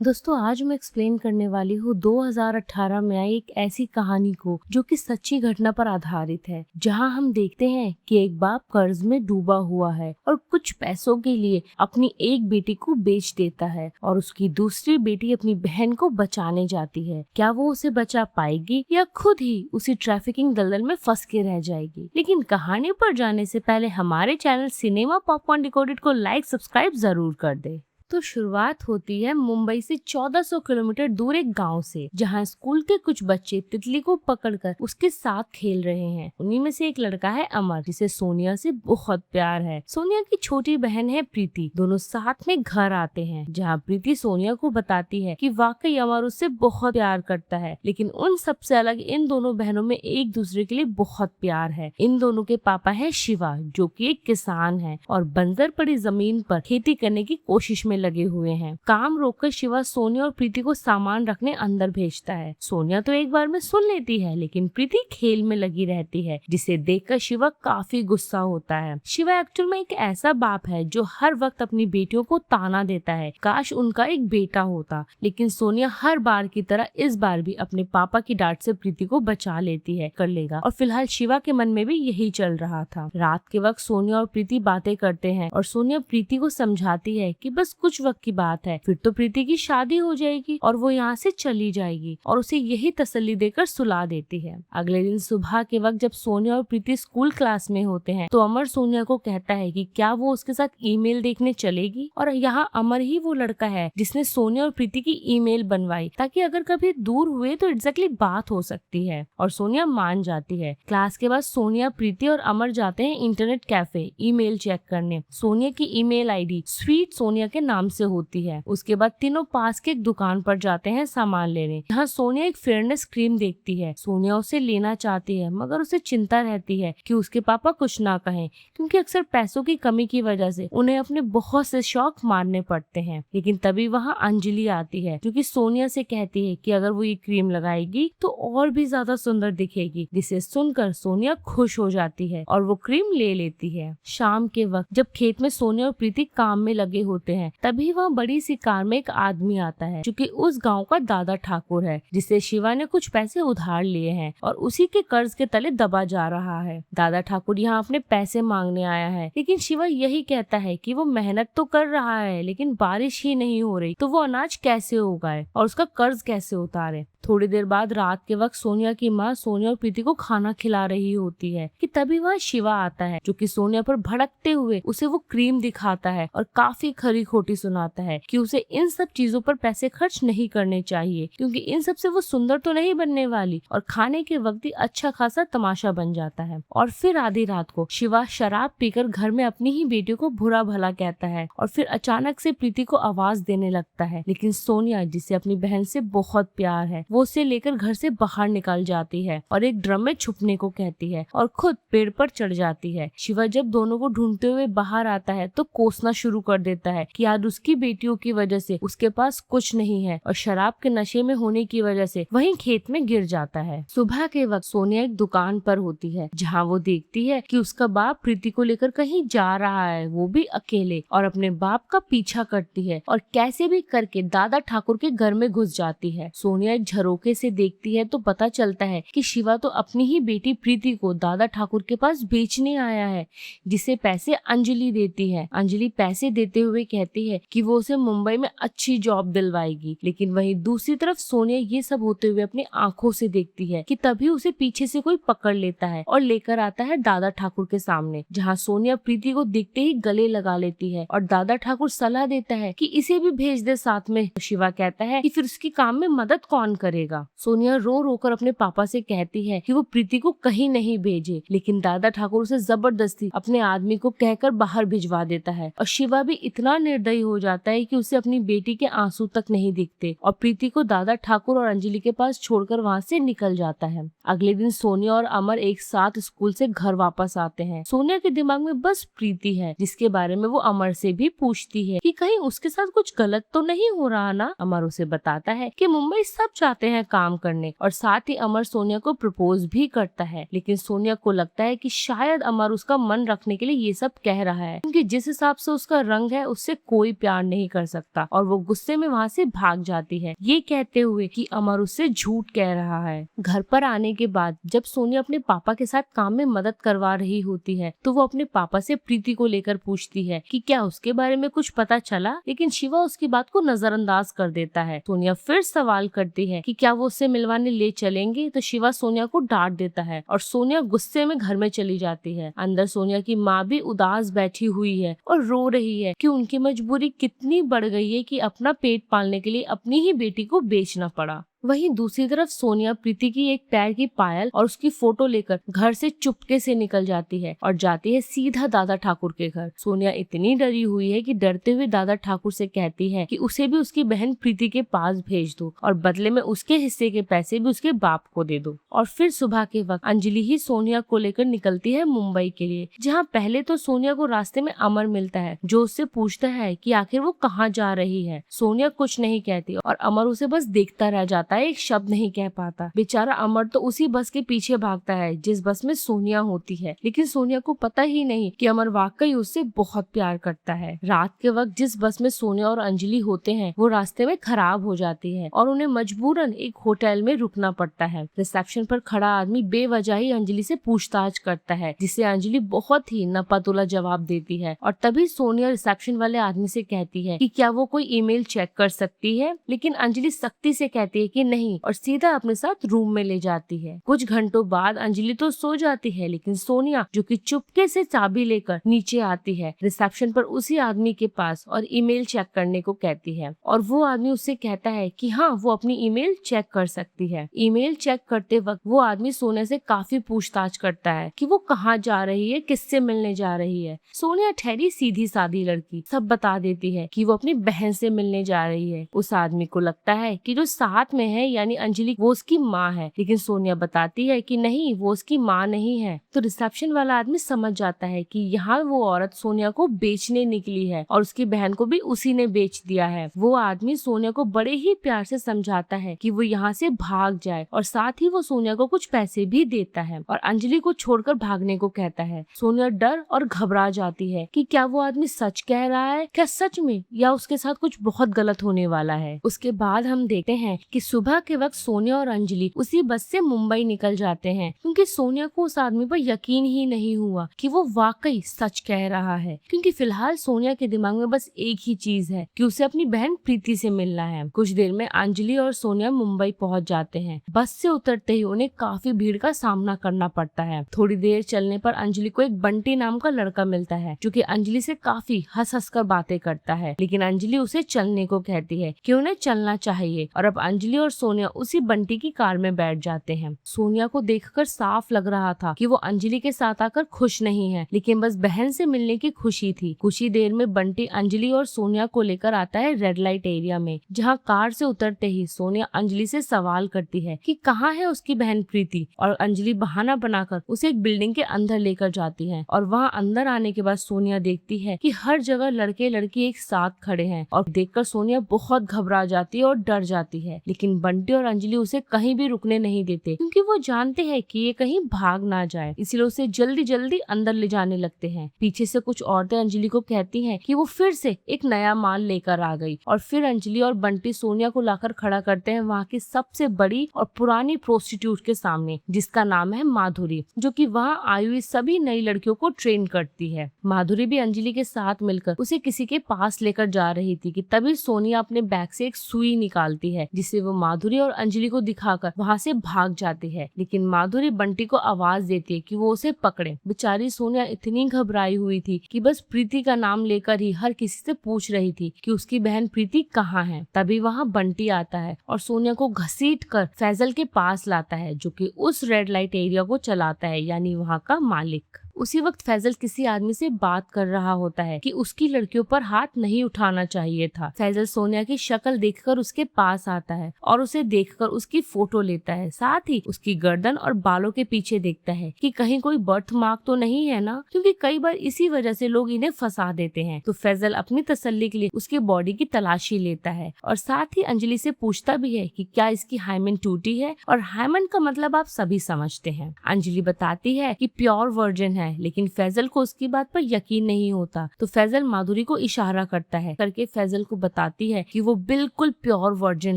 दोस्तों आज मैं एक्सप्लेन करने वाली हूँ 2018 में आई एक ऐसी कहानी को जो कि सच्ची घटना पर आधारित है, जहाँ हम देखते हैं कि एक बाप कर्ज में डूबा हुआ है और कुछ पैसों के लिए अपनी एक बेटी को बेच देता है और उसकी दूसरी बेटी अपनी बहन को बचाने जाती है। क्या वो उसे बचा पाएगी या खुद ही उसी ट्रैफिकिंग दलदल में फंस के रह जाएगी? लेकिन कहानी पर जाने से पहले हमारे चैनल सिनेमा पॉपकॉर्न डिकोडेड को लाइक सब्सक्राइब जरूर कर दे। तो शुरुआत होती है मुंबई से 1400 किलोमीटर दूर एक गांव से, जहां स्कूल के कुछ बच्चे तितली को पकड़कर उसके साथ खेल रहे हैं। उन्हीं में से एक लड़का है अमर, जिसे सोनिया से बहुत प्यार है। सोनिया की छोटी बहन है प्रीति। दोनों साथ में घर आते हैं, जहां प्रीति सोनिया को बताती है कि वाकई अमर उससे बहुत प्यार करता है, लेकिन उन सबसे अलग इन दोनों बहनों में एक दूसरे के लिए बहुत प्यार है। इन दोनों के पापा है शिवा, जो कि एक किसान है और बंजर पड़ी जमीन पर खेती करने की कोशिश में लगे हुए हैं। काम रोककर शिवा सोनिया और प्रीति को सामान रखने अंदर भेजता है। सोनिया तो एक बार में सुन लेती है, लेकिन प्रीति खेल में लगी रहती है, जिसे देखकर शिवा काफी गुस्सा होता है। शिवा एक्चुअल में एक ऐसा बाप है जो हर वक्त अपनी बेटियों को ताना देता है, काश उनका एक बेटा होता। लेकिन सोनिया हर बार की तरह इस बार भी अपने पापा की डांट से प्रीति को बचा लेती है, कर लेगा। और फिलहाल शिवा के मन में भी यही चल रहा था। रात के वक्त सोनिया और प्रीति बातें करते हैं और सोनिया प्रीति को समझाती है कि बस कुछ वक्त की बात है, फिर तो प्रीति की शादी हो जाएगी और वो यहाँ से चली जाएगी, और उसे यही तसल्ली देकर सुला देती है। अगले दिन सुबह के वक्त जब सोनिया और प्रीति स्कूल क्लास में होते हैं, तो अमर सोनिया को कहता है कि क्या वो उसके साथ ईमेल देखने चलेगी। और यहाँ अमर ही वो लड़का है जिसने सोनिया और प्रीति की ईमेल बनवाई, ताकि अगर कभी दूर हुए तो एग्जैक्टली बात हो सकती है। और सोनिया मान जाती है। क्लास के बाद सोनिया, प्रीति और अमर जाते हैं इंटरनेट कैफे ईमेल चेक करने। सोनिया की ईमेल आईडी स्वीट सोनिया के नाम से होती है। उसके बाद तीनों पास के एक दुकान पर जाते हैं सामान लेने। यहाँ सोनिया एक फेयरनेस क्रीम देखती है। सोनिया उसे लेना चाहती है, मगर उसे चिंता रहती है कि उसके पापा कुछ ना कहें, क्योंकि अक्सर पैसों की कमी की वजह से उन्हें अपने बहुत से शौक मारने पड़ते हैं। लेकिन तभी वहाँ अंजलि आती है, जो कि सोनिया से कहती है कि अगर वो ये क्रीम लगाएगी तो और भी ज्यादा सुंदर दिखेगी, जिसे सुनकर सोनिया खुश हो जाती है और वो क्रीम ले लेती है। शाम के वक्त जब खेत में सोनिया और प्रीति काम में लगे होते हैं, तभी वहाँ बड़ी सी कार में एक आदमी आता है, जो कि उस गांव का दादा ठाकुर है, जिसे शिवा ने कुछ पैसे उधार लिए हैं और उसी के कर्ज के तले दबा जा रहा है। दादा ठाकुर यहाँ अपने पैसे मांगने आया है, लेकिन शिवा यही कहता है कि वो मेहनत तो कर रहा है, लेकिन बारिश ही नहीं हो रही, तो वो अनाज कैसे उगाए और उसका कर्ज कैसे उतारे। थोड़ी देर बाद रात के वक्त सोनिया की माँ सोनिया और प्रीति को खाना खिला रही होती है कि तभी वहाँ शिवा आता है, जो कि सोनिया पर भड़कते हुए उसे वो क्रीम दिखाता है और काफी खरी खोटी सुनाता है कि उसे इन सब चीजों पर पैसे खर्च नहीं करने चाहिए, क्योंकि इन सब से वो सुंदर तो नहीं बनने वाली, और खाने के वक्त ही अच्छा खासा तमाशा बन जाता है। और फिर आधी रात को शिवा शराब पीकर घर में अपनी ही बेटी को बुरा भला कहता है और फिर अचानक से प्रीति को आवाज देने लगता है। लेकिन सोनिया, जिसे अपनी बहन से बहुत प्यार है, वो उसे लेकर घर से बाहर निकल जाती है और एक ड्रम में छुपने को कहती है और खुद पेड़ पर चढ़ जाती है। शिवा जब दोनों को ढूंढते हुए बाहर आता है तो कोसना शुरू कर देता है कि आज उसकी बेटियों की वजह से उसके पास कुछ नहीं है, और शराब के नशे में होने की वजह से वहीं खेत में गिर जाता है। सुबह के वक्त सोनिया एक दुकान पर होती है, जहाँ वो देखती है कि उसका बाप प्रीति को लेकर कहीं जा रहा है, वो भी अकेले, और अपने बाप का पीछा करती है और कैसे भी करके दादा ठाकुर के घर में घुस जाती है। सोनिया एक झरोके से देखती है तो पता चलता है कि शिवा तो अपनी ही बेटी प्रीति को दादा ठाकुर के पास बेचने आया है, जिसे पैसे अंजलि देती है। अंजलि पैसे देते हुए कहती है कि वो उसे मुंबई में अच्छी जॉब दिलवाएगी। लेकिन वहीं दूसरी तरफ सोनिया ये सब होते हुए अपनी आंखों से देखती है कि तभी उसे पीछे से कोई पकड़ लेता है और लेकर आता है दादा ठाकुर के सामने, जहाँ सोनिया प्रीति को देखते ही गले लगा लेती है और दादा ठाकुर सलाह देता है कि इसे भी भेज दे साथ में। शिवा कहता है कि फिर उसकी काम में मदद कौन करेगा। सोनिया रो रो कर अपने पापा से कहती है कि वो प्रीति को कहीं नहीं भेजे, लेकिन दादा ठाकुर उसे जबरदस्ती अपने आदमी को कहकर बाहर भिजवा देता है। और शिवा भी इतना निर्दयी हो जाता है कि उसे अपनी बेटी के आंसू तक नहीं दिखते और प्रीति को दादा ठाकुर और अंजलि के पास छोड़कर वहाँ से निकल जाता है। अगले दिन सोनिया और अमर एक साथ स्कूल से घर वापस आते हैं। सोनिया के दिमाग में बस प्रीति है, जिसके बारे में वो अमर से भी पूछती है कि कहीं उसके साथ कुछ गलत तो नहीं हो रहा ना। अमर उसे बताता है कि मुंबई सब जाते हैं काम करने, और साथ ही अमर सोनिया को प्रपोज भी करता है। लेकिन सोनिया को लगता है कि शायद अमर उसका मन रखने के लिए ये सब कह रहा है, क्योंकि जिस हिसाब से उसका रंग है उससे कोई कोई प्यार नहीं कर सकता, और वो गुस्से में वहाँ से भाग जाती है, ये कहते हुए कि अमर उससे झूठ कह रहा है। घर पर आने के बाद जब सोनिया अपने पापा के साथ काम में मदद करवा रही होती है तो वो अपने पापा से प्रीति को लेकर पूछती है कि क्या उसके बारे में कुछ पता चला, लेकिन शिवा उसकी बात को नजरअंदाज कर देता है। सोनिया फिर सवाल करती है कि क्या वो उससे मिलवाने ले चलेंगे, तो शिवा सोनिया को डांट देता है और सोनिया गुस्से में घर में चली जाती है। अंदर सोनिया की माँ भी उदास बैठी हुई है और रो रही है कि उनकी मजबूरी कितनी बढ़ गई है कि अपना पेट पालने के लिए अपनी ही बेटी को बेचना पड़ा। वहीं दूसरी तरफ सोनिया प्रीति की एक पैर की पायल और उसकी फोटो लेकर घर से चुपके से निकल जाती है और जाती है सीधा दादा ठाकुर के घर। सोनिया इतनी डरी हुई है कि डरते हुए दादा ठाकुर से कहती है कि उसे भी उसकी बहन प्रीति के पास भेज दो और बदले में उसके हिस्से के पैसे भी उसके बाप को दे दो। और फिर सुबह के वक्त अंजलि ही सोनिया को लेकर निकलती है मुंबई के लिए, जहाँ पहले तो सोनिया को रास्ते में अमर मिलता है जो उससे पूछता है कि आखिर वो कहाँ जा रही है। सोनिया कुछ नहीं कहती और अमर उसे बस देखता रह जाता है, एक शब्द नहीं कह पाता। बेचारा अमर तो उसी बस के पीछे भागता है जिस बस में सोनिया होती है, लेकिन सोनिया को पता ही नहीं कि अमर वाकई उससे बहुत प्यार करता है। रात के वक्त जिस बस में सोनिया और अंजलि होते हैं वो रास्ते में खराब हो जाती है और उन्हें मजबूरन एक होटल में रुकना पड़ता है। रिसेप्शन पर खड़ा आदमी बेवजह ही अंजलि से पूछताछ करता है, जिसे अंजलि बहुत ही नपतुला जवाब देती है। और तभी सोनिया रिसेप्शन वाले आदमी से कहती है कि क्या वो कोई ईमेल चेक कर सकती है, लेकिन अंजलि सख्ती से कहती है कि नहीं और सीधा अपने साथ रूम में ले जाती है। कुछ घंटों बाद अंजलि तो सो जाती है, लेकिन सोनिया जो कि चुपके से चाबी लेकर नीचे आती है रिसेप्शन पर उसी आदमी के पास और ईमेल चेक करने को कहती है और वो आदमी उससे कहता है कि हाँ वो अपनी ईमेल चेक कर सकती है। ईमेल चेक करते वक्त वो आदमी सोनिया से काफी पूछताछ करता है कि वो कहाँ जा रही है, किससे मिलने जा रही है। सोनिया ठहरी सीधी सादी लड़की सब बता देती है कि वो अपनी बहन से मिलने जा रही है। उस आदमी को लगता है कि जो साथ में है यानी अंजलि वो उसकी माँ है, लेकिन सोनिया बताती है कि नहीं वो उसकी माँ नहीं है। तो रिसेप्शन वाला आदमी समझ जाता है कि यहाँ वो औरत सोनिया को बेचने निकली है और उसकी बहन को भी उसी ने बेच दिया है। वो आदमी सोनिया को बड़े ही प्यार से समझाता है कि वो यहाँ से भाग जाए और साथ ही वो सोनिया को कुछ पैसे भी देता है और अंजलि को छोड़कर भागने को कहता है। सोनिया डर और घबरा जाती है कि क्या वो आदमी सच कह रहा है, क्या सच में, या उसके साथ कुछ बहुत गलत होने वाला है। उसके बाद हम देखते हैं कि सुबह के वक्त सोनिया और अंजलि उसी बस से मुंबई निकल जाते हैं, क्योंकि सोनिया को उस आदमी पर यकीन ही नहीं हुआ कि वो वाकई सच कह रहा है। क्योंकि फिलहाल सोनिया के दिमाग में बस एक ही चीज है कि उसे अपनी बहन प्रीति से मिलना है। कुछ देर में अंजलि और सोनिया मुंबई पहुंच जाते हैं। बस से उतरते ही उन्हें काफी भीड़ का सामना करना पड़ता है। थोड़ी देर चलने पर अंजलि को एक बंटी नाम का लड़का मिलता है जो कि अंजलि से काफी हंस हंस कर बातें करता है, लेकिन अंजलि उसे चलने को कहती है कि उन्हें चलना चाहिए और अब अंजलि और सोनिया उसी बंटी की कार में बैठ जाते हैं। सोनिया को देखकर साफ लग रहा था कि वो अंजलि के साथ आकर खुश नहीं है, लेकिन बस बहन से मिलने की खुशी थी। कुछ ही देर में बंटी अंजलि और सोनिया को लेकर आता है रेड लाइट एरिया में, जहाँ कार से उतरते ही सोनिया अंजलि से सवाल करती है कि कहाँ है उसकी बहन प्रीति, और अंजलि बहाना बनाकर उसे एक बिल्डिंग के अंदर लेकर जाती है। और वहाँ अंदर आने के बाद सोनिया देखती है कि हर जगह लड़के लड़की एक साथ खड़े हैं और देखकर सोनिया बहुत घबरा जाती है और डर जाती है, लेकिन बंटी और अंजलि उसे कहीं भी रुकने नहीं देते क्योंकि वो जानते हैं कि ये कहीं भाग ना जाए, इसलिए उसे जल्दी जल्दी अंदर ले जाने लगते हैं। पीछे से कुछ औरतें अंजलि को कहती हैं कि वो फिर से एक नया माल लेकर आ गई और फिर अंजलि और बंटी सोनिया को लाकर खड़ा करते हैं वहाँ की सबसे बड़ी और पुरानी प्रोस्टिट्यूट के सामने, जिसका नाम है माधुरी, जो कि वहाँ आई हुई सभी नई लड़कियों को ट्रेन करती है। माधुरी भी अंजलि के साथ मिलकर उसे किसी के पास लेकर जा रही थी कि तभी सोनिया अपने बैग से एक सुई निकालती है, जिसे वो माधुरी और अंजलि को दिखाकर वहाँ से भाग जाती है, लेकिन माधुरी बंटी को आवाज देती है कि वो उसे पकड़े। बेचारी सोनिया इतनी घबराई हुई थी कि बस प्रीति का नाम लेकर ही हर किसी से पूछ रही थी कि उसकी बहन प्रीति कहाँ है। तभी वहाँ बंटी आता है और सोनिया को घसीट कर फैजल के पास लाता है, जो कि उस रेड लाइट एरिया को चलाता है, यानी वहाँ का मालिक। उसी वक्त फैजल किसी आदमी से बात कर रहा होता है कि उसकी लड़कियों पर हाथ नहीं उठाना चाहिए था। फैजल सोनिया की शक्ल देखकर उसके पास आता है और उसे देखकर उसकी फोटो लेता है, साथ ही उसकी गर्दन और बालों के पीछे देखता है कि कहीं कोई बर्थ मार्क तो नहीं है ना, क्योंकि कई बार इसी वजह से लोग इन्हें फंसा देते हैं। तो फैजल अपनी तसल्ली के लिए उसकी बॉडी की तलाशी लेता है और साथ ही अंजलि से पूछता भी है कि क्या इसकी हाइमेन टूटी है, और हाइमेन का मतलब आप सभी समझते हैं। अंजलि बताती है कि प्योर वर्जिन है, है, लेकिन फैजल को उसकी बात पर यकीन नहीं होता। तो फैजल माधुरी को इशारा करता है, करके फैजल को बताती है कि वो बिल्कुल प्योर वर्जिन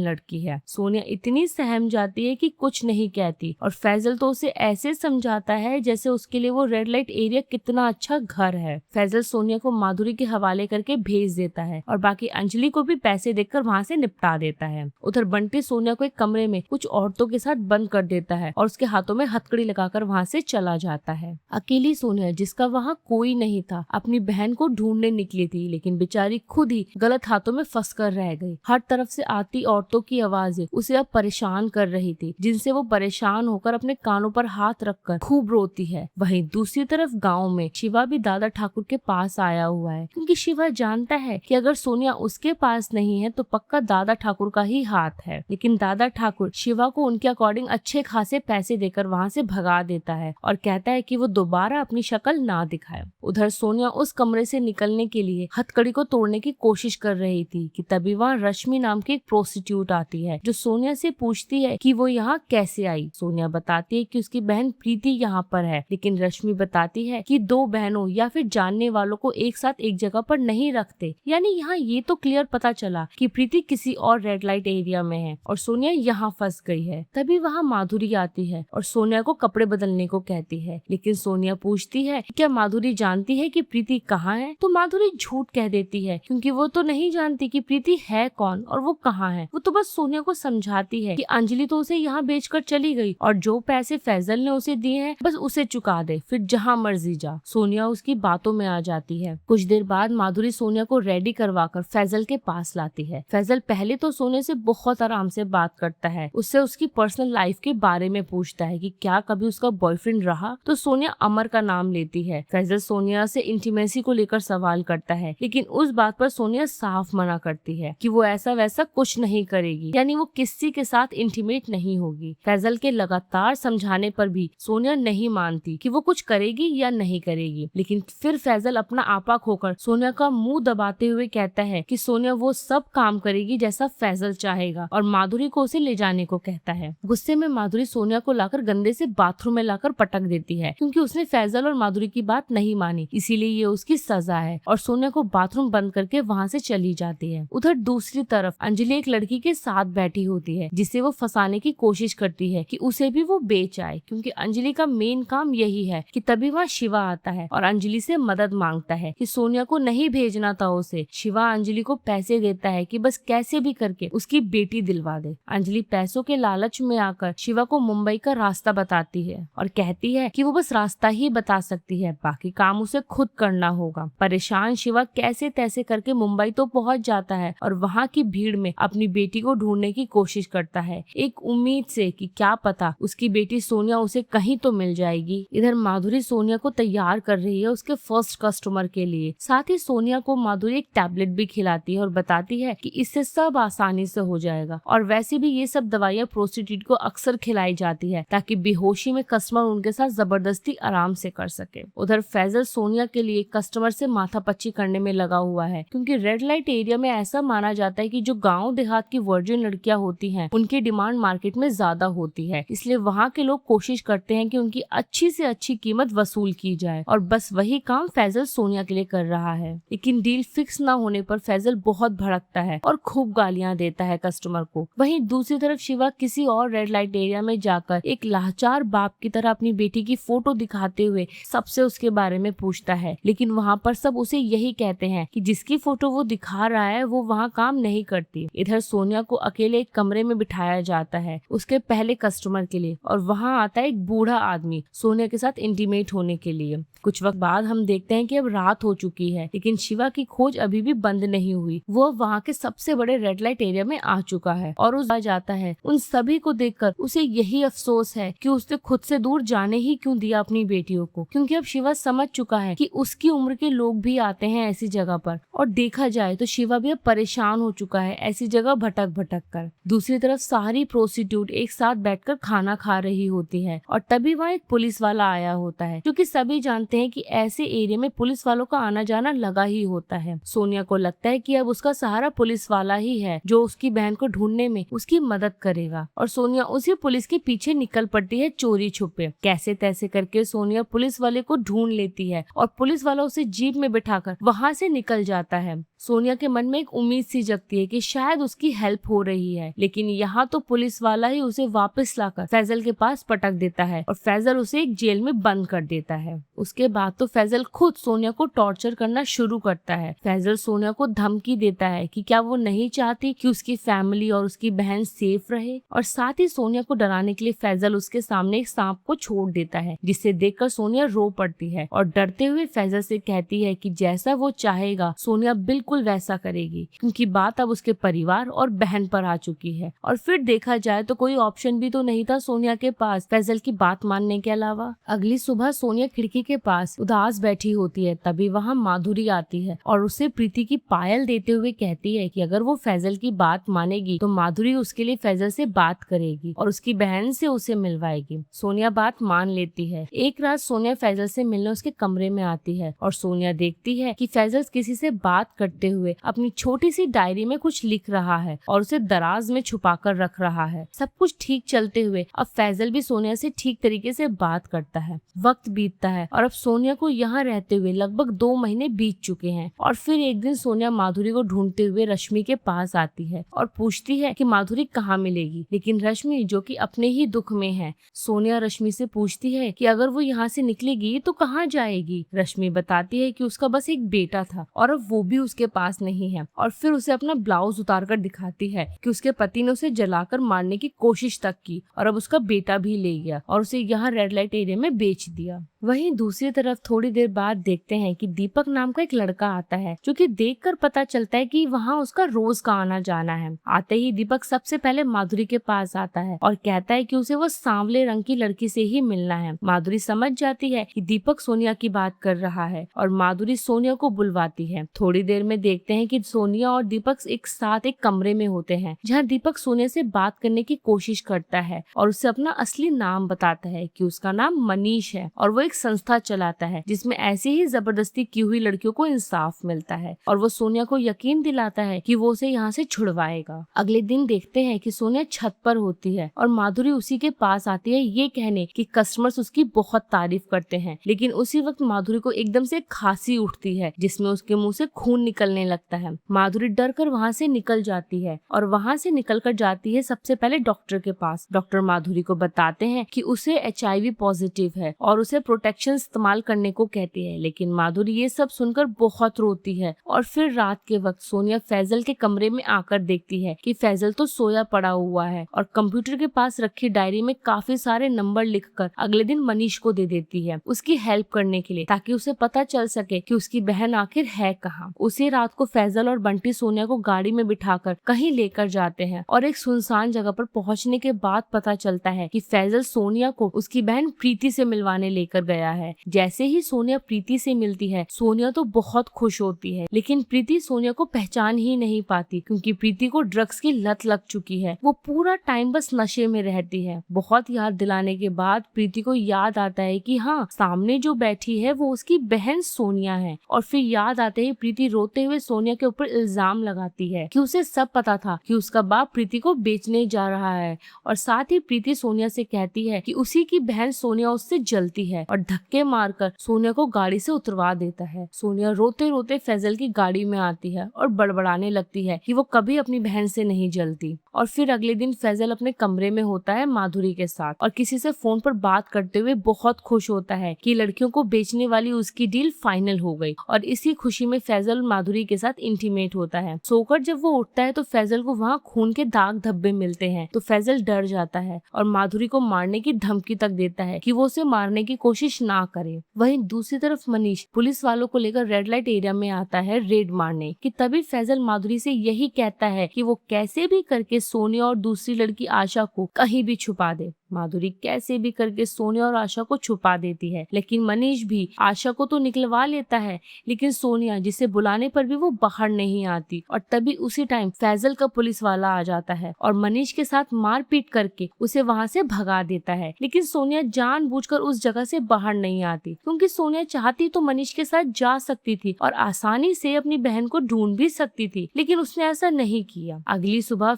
लड़की है। सोनिया इतनी सहम जाती है कि कुछ नहीं कहती और फैजल तो उसे ऐसे समझाता है जैसे उसके लिए वो रेड लाइट एरिया कितना अच्छा घर है। फैजल सोनिया को माधुरी के हवाले करके भेज देता है और बाकी अंजलि को भी पैसे देकर वहाँ से निपटा देता है। उधर बंटी सोनिया को एक कमरे में कुछ औरतों के साथ बंद कर देता है और उसके हाथों में हथकड़ी लगाकर वहाँ से चला जाता है। अकेली सोनिया, जिसका वहाँ कोई नहीं था, अपनी बहन को ढूंढने निकली थी, लेकिन बेचारी खुद ही गलत हाथों में फंस कर रह गई। हर तरफ से आती औरतों की आवाजें उसे अब परेशान कर रही थी, जिनसे वो परेशान होकर अपने कानों पर हाथ रखकर खूब रोती है। वहीं दूसरी तरफ गांव में शिवा भी दादा ठाकुर के पास आया हुआ है, क्योंकि शिवा जानता है कि अगर सोनिया उसके पास नहीं है तो पक्का दादा ठाकुर का ही हाथ है। लेकिन दादा ठाकुर शिवा को उनके अकॉर्डिंग अच्छे खासे पैसे देकर वहाँ से भगा देता है और कहता है कि वो दोबारा अपनी शक्ल ना दिखाए। उधर सोनिया उस कमरे से निकलने के लिए हथकड़ी को तोड़ने की कोशिश कर रही थी कि तभी वहाँ रश्मि नाम की एक प्रोस्टिट्यूट आती है, जो सोनिया से पूछती है कि वो यहाँ कैसे आई। सोनिया बताती है कि उसकी बहन प्रीति यहाँ पर है, लेकिन रश्मि बताती है कि दो बहनों या फिर जानने वालों को एक साथ एक जगह पर नहीं रखते। यानी यहाँ ये तो क्लियर पता चला कि प्रीति किसी और रेड लाइट एरिया में है और सोनिया यहाँ फंस गई है। तभी वहाँ माधुरी आती है और सोनिया को कपड़े बदलने को कहती है, लेकिन सोनिया पूछती है क्या माधुरी जानती है कि प्रीति कहाँ है। तो माधुरी झूठ कह देती है, क्योंकि वो तो नहीं जानती कि प्रीति है कौन और वो कहाँ है। वो तो बस सोनिया को समझाती है कि अंजलि तो उसे यहाँ बेचकर चली गई और जो पैसे फैजल ने उसे दिए हैं बस उसे चुका दे, फिर जहाँ मर्जी जा। सोनिया उसकी बातों में आ जाती है। कुछ देर बाद माधुरी सोनिया को रेडी करवाकर फैजल के पास लाती है। फैजल पहले तो सोनिया से बहुत आराम से बात करता है, उससे उसकी पर्सनल लाइफ के बारे में पूछता है कि क्या कभी उसका बॉयफ्रेंड रहा। तो सोनिया अमर का नाम लेती है। फैजल सोनिया से इंटीमेसी को लेकर सवाल करता है, लेकिन उस बात पर सोनिया साफ मना करती है कि वो ऐसा वैसा कुछ नहीं करेगी, यानी वो किसी के साथ इंटीमेट नहीं होगी। फैजल के लगातार समझाने पर भी सोनिया नहीं मानती कि वो कुछ करेगी या नहीं करेगी। लेकिन फिर फैजल अपना आपा खोकर सोनिया का मुंह दबाते हुए कहता है कि सोनिया वो सब काम करेगी जैसा फैजल चाहेगा और माधुरी को उसे ले जाने को कहता है। गुस्से में माधुरी सोनिया को लाकर गंदे से बाथरूम में लाकर पटक देती है, क्योंकि उसने फैजल और माधुरी की बात नहीं मानी, इसीलिए ये उसकी सजा है और सोनिया को बाथरूम बंद करके वहाँ से चली जाती है। उधर दूसरी तरफ अंजलि एक लड़की के साथ बैठी होती है, जिसे वो फंसाने की कोशिश करती है कि उसे भी वो बेच आए, क्योंकि अंजलि का मेन काम यही है। कि तभी वहाँ शिवा आता है और अंजलि से मदद मांगता है कि सोनिया को नहीं भेजना था उसे। शिवा अंजलि को पैसे देता है कि बस कैसे भी करके उसकी बेटी दिलवा दे। अंजलि पैसों के लालच में आकर शिवा को मुंबई का रास्ता बताती है और कहती है कि वो बस रास्ता ही बता सकती है, बाकी काम उसे खुद करना होगा। परेशान शिवा कैसे तैसे करके मुंबई तो पहुंच जाता है और वहाँ की भीड़ में अपनी बेटी को ढूंढने की कोशिश करता है, एक उम्मीद से कि क्या पता उसकी बेटी सोनिया उसे कहीं तो मिल जाएगी। इधर माधुरी सोनिया को तैयार कर रही है उसके फर्स्ट कस्टमर के लिए। साथ ही सोनिया को माधुरी एक टैबलेट भी खिलाती है और बताती है कि इससे सब आसानी से हो जाएगा, और वैसे भी ये सब दवाइयाँ प्रोस्टिट्यूट को अक्सर खिलाई जाती है ताकि बेहोशी में कस्टमर उनके साथ जबरदस्ती आराम से कर सके। उधर फैजल सोनिया के लिए कस्टमर से माथापच्ची करने में लगा हुआ है, क्योंकि रेड लाइट एरिया में ऐसा माना जाता है कि जो गाँव देहात की वर्जिन लड़कियां होती हैं उनकी डिमांड मार्केट में ज्यादा होती है, इसलिए वहाँ के लोग कोशिश करते हैं कि उनकी अच्छी से अच्छी कीमत वसूल की जाए, और बस वही काम फैजल सोनिया के लिए कर रहा है। लेकिन डील फिक्स ना होने पर फैजल बहुत भड़कता है और खूब गालियां देता है कस्टमर को। वहीं दूसरी तरफ शिवा किसी और रेड लाइट एरिया में जाकर एक लाचार बाप की तरह अपनी बेटी की फोटो दिखाते हुए सबसे उसके बारे में पूछता है, लेकिन वहाँ पर सब उसे यही कहते हैं कि जिसकी फोटो वो दिखा रहा है वो वहाँ काम नहीं करती। इधर सोनिया को अकेले एक कमरे में बिठाया जाता है उसके पहले कस्टमर के लिए, और वहाँ आता है एक बूढ़ा आदमी सोनिया के साथ इंटीमेट होने के लिए। कुछ वक्त बाद हम देखते हैं कि अब रात हो चुकी है, लेकिन शिवा की खोज अभी भी बंद नहीं हुई। वो वहाँ के सबसे बड़े रेड लाइट एरिया में आ चुका है और उस जाता है। उन सभी को देखकर उसे यही अफसोस है कि उसने खुद से दूर जाने ही क्यों दिया अपनी बेटियों को, क्योंकि अब शिवा समझ चुका है कि उसकी उम्र के लोग भी आते हैं ऐसी जगह पर, और देखा जाए तो शिवा भी अब परेशान हो चुका है ऐसी जगह भटक भटक कर। दूसरी तरफ सारी प्रोस्टिट्यूट एक साथ बैठकर खाना खा रही होती है, और तभी वहाँ एक पुलिस वाला आया होता है, क्योंकि सभी जानते हैं कि ऐसे एरिया में पुलिस वालों का आना जाना लगा ही होता है। सोनिया को लगता है कि अब उसका सहारा पुलिस वाला ही है जो उसकी बहन को ढूंढने में उसकी मदद करेगा, और सोनिया उसी पुलिस के पीछे निकल पड़ती है चोरी छुपे। कैसे तैसे करके सोनिया पुलिस वाले को ढूंढ लेती है और पुलिस वाला उसे जीप में बिठाकर वहाँ से निकल जाता है। सोनिया के मन में एक उम्मीद सी जगती है कि शायद उसकी हेल्प हो रही है, लेकिन यहाँ तो पुलिस वाला ही उसे वापस लाकर फैजल के पास पटक देता है और फैजल उसे एक जेल में बंद कर देता है। उसके बाद तो फैजल खुद सोनिया को टॉर्चर करना शुरू करता है। फैजल सोनिया को धमकी देता है कि क्या वो नहीं चाहती कि उसकी फैमिली और उसकी बहन सेफ रहे, और साथ ही सोनिया को डराने के लिए फैजल उसके सामने एक सांप को छोड़ देता है, जिसे देखकर सोनिया रो पड़ती है और डरते हुए फैजल से कहती है कि जैसा वो चाहेगा सोनिया बिल्कुल वैसा करेगी, क्योंकि बात अब उसके परिवार और बहन पर आ चुकी है। और फिर देखा जाए तो कोई ऑप्शन भी तो नहीं था सोनिया के पास फैजल की बात मानने के अलावा। अगली सुबह सोनिया खिड़की के पास उदास बैठी होती है, तभी वहाँ माधुरी आती है और उसे प्रीति की पायल देते हुए कहती है कि अगर वो फैजल की बात मानेगी तो माधुरी उसके लिए फैजल से बात करेगी और उसकी बहन से उसे मिलवाएगी। सोनिया बात मान लेती है। एक रात सोनिया फैजल से मिलने उसके कमरे में आती है और सोनिया देखती है कि फैजल किसी से बात करते हुए अपनी छोटी सी डायरी में कुछ लिख रहा है और उसे दराज में छुपा कर रख रहा है। सब कुछ ठीक चलते हुए अब फैजल भी सोनिया से ठीक तरीके से बात करता है। वक्त बीतता है और अब सोनिया को यहाँ रहते हुए लगभग 2 महीने बीत चुके हैं और फिर एक दिन सोनिया माधुरी को ढूंढते हुए रश्मि के पास आती है और पूछती है कि माधुरी कहाँ मिलेगी, लेकिन रश्मि जो कि अपने ही दुख में है, सोनिया रश्मि से पूछती है कि अगर वो यहाँ से निकलेगी तो कहाँ जाएगी। रश्मि बताती है कि उसका बस एक बेटा था और अब वो भी उसके पास नहीं है, और फिर उसे अपना ब्लाउज उतार कर दिखाती है कि उसके पति ने उसे जलाकर मारने की कोशिश तक की और अब उसका बेटा भी ले गया और उसे यहाँ रेड लाइट एरिया में बेच दिया। वहीं दूसरी तरफ थोड़ी देर बाद देखते हैं कि दीपक नाम का एक लड़का आता है, जो कि देखकर पता चलता है कि वहाँ उसका रोज का आना जाना है। आते ही दीपक सबसे पहले माधुरी के पास आता है और कहता है कि उसे वो सांवले रंग की लड़की से ही मिलना है। माधुरी समझ जाती है कि दीपक सोनिया की बात कर रहा है और माधुरी सोनिया को बुलवाती है। थोड़ी देर में देखते हैं कि सोनिया और दीपक एक साथ एक कमरे में होते हैं, जहाँ दीपक सोनिया से बात करने की कोशिश करता है और उसे अपना असली नाम बताता है कि उसका नाम मनीष है और वो एक संस्था चलाता है जिसमें ऐसी ही जबरदस्ती की हुई लड़कियों को इंसाफ मिलता है, और वो सोनिया को यकीन दिलाता है कि वो उसे यहाँ से छुड़वाएगा। अगले दिन देखते हैं कि सोनिया छत पर होती है और माधुरी उसी के पास आती है ये कहने कि कस्टमर्स उसकी बहुत तारीफ करते हैं, लेकिन उसी वक्त माधुरी को एकदम से खांसी उठती है जिसमें उसके मुंह से खून निकलने लगता है। माधुरी डर कर वहाँ से निकल जाती है और वहाँ से निकल कर जाती है सबसे पहले डॉक्टर के पास। डॉक्टर माधुरी को बताते हैं कि उसे HIV पॉजिटिव है और उसे प्रोटेक्शन इस्तेमाल करने को कहती है, लेकिन माधुरी ये सब सुनकर बहुत रोती है। और फिर रात के वक्त सोनिया फैजल के कमरे में आकर देखती है कि फैजल तो सोया पड़ा हुआ है और कंप्यूटर के पास रखी डायरी में काफी सारे नंबर लिखकर अगले दिन मनीष को दे देती है उसकी हेल्प करने के लिए, ताकि उसे पता चल सके कि उसकी बहन आखिर है कहाँ। उसी रात को फैजल और बंटी सोनिया को गाड़ी में बिठाकर कहीं लेकर जाते हैं और एक सुनसान जगह पर पहुंचने के बाद पता चलता है कि फैजल सोनिया को उसकी बहन प्रीति से मिलवाने लेकर गया है। जैसे ही सोनिया प्रीति से मिलती है सोनिया तो बहुत खुश होती है, लेकिन प्रीति सोनिया को पहचान ही नहीं पाती क्योंकि प्रीति को ड्रग्स की लत लग चुकी है। वो पूरा टाइम बस नशे में रहती है। बहुत याद दिलाने के बाद प्रीति को याद आता है कि हाँ, सामने जो बैठी है वो उसकी बहन सोनिया है। और फिर याद आते ही प्रीति रोते हुए सोनिया के ऊपर इल्जाम लगाती है कि उसे सब पता था कि उसका बाप प्रीति को बेचने जा रहा है, और साथ ही प्रीति सोनिया से कहती है कि उसी की बहन सोनिया उससे जलती है और धक्के मारकर सोनिया को गाड़ी से उतरवा देता है। सोनिया रोते रोते फैजल की गाड़ी में आती है और बड़बड़ाने लगती है कि वो कभी अपनी बहन से नहीं जलती। और फिर अगले दिन फैजल अपने कमरे में होता है माधुरी के साथ और किसी से फोन पर बात करते हुए बहुत खुश होता है कि लड़कियों को बेचने वाली उसकी डील फाइनल हो गई, और इसी खुशी में फैजल माधुरी के साथ इंटीमेट होता है। सोकर जब वो उठता है तो फैजल को वहाँ खून के दाग धब्बे मिलते हैं, तो फैजल डर जाता है और माधुरी को मारने की धमकी तक देता है कि वो उसे मारने की कोशिश ना करे। वहीं दूसरी तरफ मनीष पुलिस वालों को लेकर रेड लाइट एरिया में आता है रेड मारने कि तभी फैजल माधुरी से यही कहता है कि वो कैसे भी करके सोनिया और दूसरी लड़की आशा को कहीं भी छुपा दे। माधुरी कैसे भी करके सोनिया और आशा को छुपा देती है, लेकिन मनीष भी आशा को तो निकलवा लेता है, लेकिन सोनिया जिसे बुलाने पर भी वो बाहर नहीं आती। और तभी उसी टाइम फैजल का पुलिस वाला आ जाता है और मनीष के साथ मारपीट करके उसे वहाँ से भगा देता है। लेकिन सोनिया जानबूझकर उस जगह से बाहर नहीं आती, क्योंकि सोनिया चाहती तो मनीष के साथ जा सकती थी और आसानी से अपनी बहन को ढूंढ भी सकती थी, लेकिन उसने ऐसा नहीं किया। अगली सुबह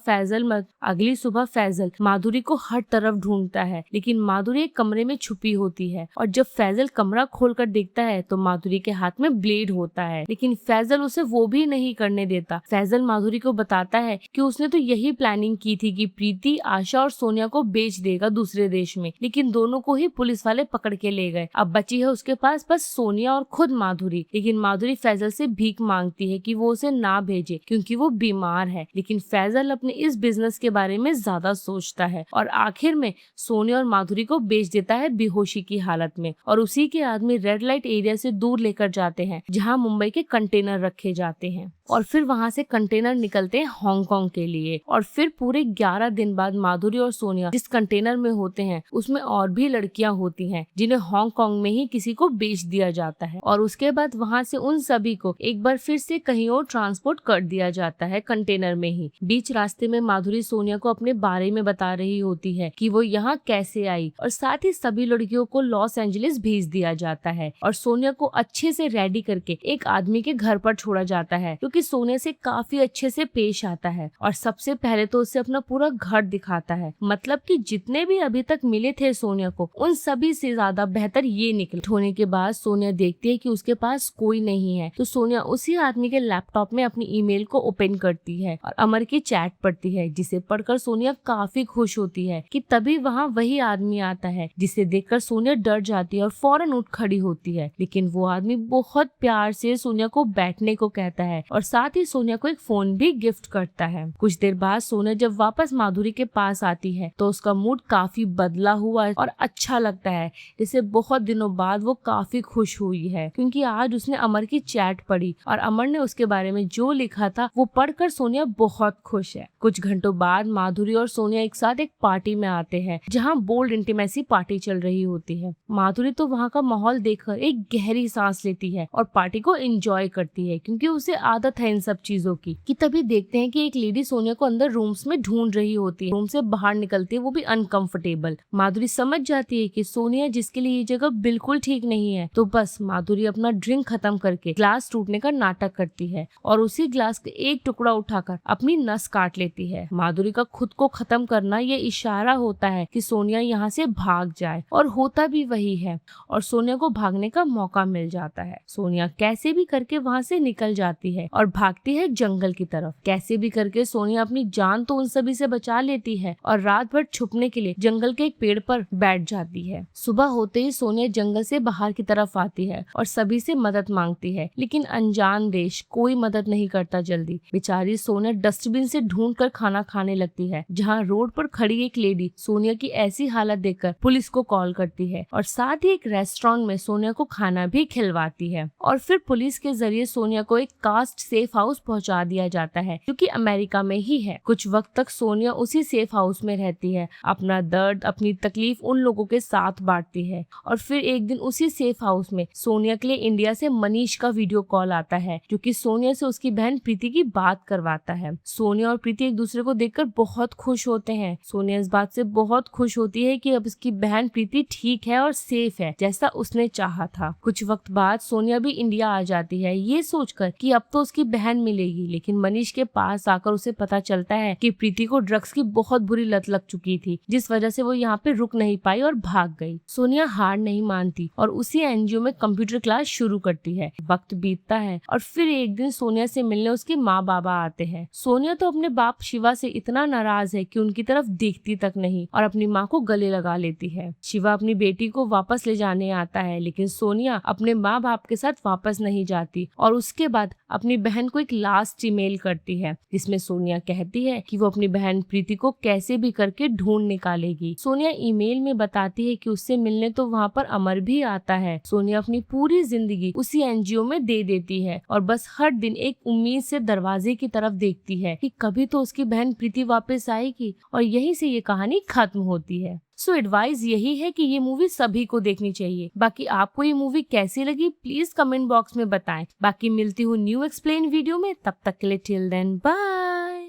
फैजल माधुरी को हर तरफ ढूंढ ढूंढता है, लेकिन माधुरी एक कमरे में छुपी होती है और जब फैजल कमरा खोलकर देखता है तो माधुरी के हाथ में ब्लेड होता है, लेकिन फैजल उसे वो भी नहीं करने देता। फैजल माधुरी को बताता है कि उसने तो यही प्लानिंग की थी कि प्रीति, आशा और सोनिया को बेच देगा दूसरे देश में, लेकिन दोनों को ही पुलिस वाले पकड़ के ले गए। अब बची है उसके पास बस सोनिया और खुद माधुरी। लेकिन माधुरी फैजल से भीख मांगती है कि वो उसे ना भेजे क्योंकि वो बीमार है, लेकिन फैजल अपने इस बिजनेस के बारे में ज्यादा सोचता है और आखिर में सोनिया और माधुरी को बेच देता है बेहोशी की हालत में। और उसी के आदमी रेड लाइट एरिया से दूर लेकर जाते हैं जहां मुंबई के कंटेनर रखे जाते हैं और फिर वहां से कंटेनर निकलते हैं हांगकांग के लिए। और फिर पूरे 11 दिन बाद माधुरी और सोनिया जिस कंटेनर में होते हैं उसमें और भी लड़कियां होती हैं जिन्हें हांगकांग में ही किसी को बेच दिया जाता है और उसके बाद वहां से उन सभी को एक बार फिर से कहीं और ट्रांसपोर्ट कर दिया जाता है कंटेनर में ही। बीच रास्ते में माधुरी सोनिया को अपने बारे में बता रही होती है कि वो यहाँ कैसे आई और साथ ही सभी लड़कियों को लॉस एंजलिस भेज दिया जाता है और सोनिया को अच्छे से रेडी करके एक आदमी के घर पर छोड़ा जाता है कि सोनिया से काफी अच्छे से पेश आता है और सबसे पहले तो उसे अपना पूरा घर दिखाता है। मतलब कि जितने भी अभी तक मिले थे सोनिया को उन सभी से ज्यादा बेहतर ये निकले। होने के बाद सोनिया देखती है कि उसके पास कोई नहीं है तो सोनिया उसी आदमी के लैपटॉप में अपनी ईमेल को ओपन करती है और अमर की चैट पढ़ती है, जिसे पढ़कर सोनिया काफी खुश होती है कि तभी वहाँ वही आदमी आता है, जिसे देखकर सोनिया डर जाती है और फौरन उठ खड़ी होती है। लेकिन वो आदमी बहुत प्यार से सोनिया को बैठने को कहता है और साथ ही सोनिया को एक फोन भी गिफ्ट करता है। कुछ देर बाद सोनिया जब वापस माधुरी के पास आती है तो उसका मूड काफी बदला हुआ है और अच्छा लगता है, जैसे बहुत दिनों बाद वो काफी खुश हुई है क्योंकि आज उसने अमर की चैट पढ़ी और अमर ने उसके बारे में जो लिखा था वो पढ़कर सोनिया बहुत खुश है। कुछ घंटों बाद माधुरी और सोनिया एक साथ एक पार्टी में आते हैं जहाँ बोल्ड इंटीमेसी पार्टी चल रही होती है। माधुरी तो वहाँ का माहौल देखकर एक गहरी सांस लेती है और पार्टी को एंजॉय करती है क्योंकि उसे आदत है इन सब चीजों की। कि तभी देखते हैं कि एक लेडी सोनिया को अंदर रूम्स में ढूंढ रही होती है। रूम से बाहर निकलती है वो भी अनकंफर्टेबल। माधुरी समझ जाती है कि सोनिया जिसके लिए ये जगह बिल्कुल ठीक नहीं है, तो बस माधुरी अपना ड्रिंक खत्म करके ग्लास टूटने का नाटक करती है और उसी ग्लास का एक टुकड़ा उठाकर अपनी नस काट लेती है। माधुरी का खुद को खत्म करना ये इशारा होता है कि सोनिया यहाँ से भाग जाए और होता भी वही है और सोनिया को भागने का मौका मिल जाता है। सोनिया कैसे भी करके वहाँ से निकल जाती है और भागती है जंगल की तरफ। कैसे भी करके सोनिया अपनी जान तो उन सभी से बचा लेती है और रात भर छुपने के लिए जंगल के एक पेड़ पर बैठ जाती है। सुबह होते ही सोनिया जंगल से बाहर की तरफ आती है और सभी से मदद मांगती है, लेकिन अनजान देश कोई मदद नहीं करता जल्दी। बेचारी सोनिया डस्टबिन से ढूंढकर खाना खाने लगती है, जहाँ रोड पर खड़ी एक लेडी सोनिया की ऐसी हालत देखकर पुलिस को कॉल करती है और साथ ही एक रेस्टोरेंट में सोनिया को खाना भी खिलवाती है। और फिर पुलिस के जरिए सोनिया को एक कास्ट सेफ हाउस पहुंचा दिया जाता है जो कि अमेरिका में ही है। कुछ वक्त तक सोनिया उसी सेफ हाउस में रहती है, अपना दर्द अपनी तकलीफ उन लोगों के साथ बांटती है। और फिर एक दिन उसी सेफ हाउस में सोनिया के लिए इंडिया से मनीष का वीडियो कॉल आता है जो कि सोनिया से उसकी बहन प्रीति की बात करवाता है। सोनिया और प्रीति एक दूसरे को देखकर बहुत खुश होते हैं। सोनिया इस बात से बहुत खुश होती है कि अब उसकी बहन प्रीति ठीक है और सेफ है जैसा उसने चाहा था। कुछ वक्त बाद सोनिया भी इंडिया आ जाती है ये सोचकर कि अब तो उसकी बहन मिलेगी, लेकिन मनीष के पास आकर उसे पता चलता है कि प्रीति को ड्रग्स की बहुत बुरी लत लग चुकी थी, जिस वजह से वो यहाँ पे रुक नहीं पाई और भाग गई। सोनिया हार नहीं मानती और उसी एनजीओ में कंप्यूटर क्लास शुरू करती है। वक्त बीतता है और फिर एक दिन सोनिया से मिलने उसके माँ बाबा आते हैं। सोनिया तो अपने बाप शिवा से इतना नाराज है कि उनकी तरफ देखती तक नहीं और अपनी माँ को गले लगा लेती है। शिवा अपनी बेटी को वापस ले जाने आता है, लेकिन सोनिया अपने माँ बाप के साथ वापस नहीं जाती और उसके बाद अपनी बहन को एक लास्ट ईमेल करती है जिसमें सोनिया कहती है कि वो अपनी बहन प्रीति को कैसे भी करके ढूंढ निकालेगी। सोनिया ईमेल में बताती है कि उससे मिलने तो वहाँ पर अमर भी आता है। सोनिया अपनी पूरी जिंदगी उसी एनजीओ में दे देती है और बस हर दिन एक उम्मीद से दरवाजे की तरफ देखती है कि कभी तो उसकी बहन प्रीति वापस आएगी और यहीं से ये कहानी खत्म होती है। सो एडवाइस यही है कि ये मूवी सभी को देखनी चाहिए। बाकी आपको ये मूवी कैसी लगी प्लीज कमेंट बॉक्स में बताएं। बाकी मिलती हूँ न्यू एक्सप्लेन वीडियो में, तब तक के लिए टिल देन बाय।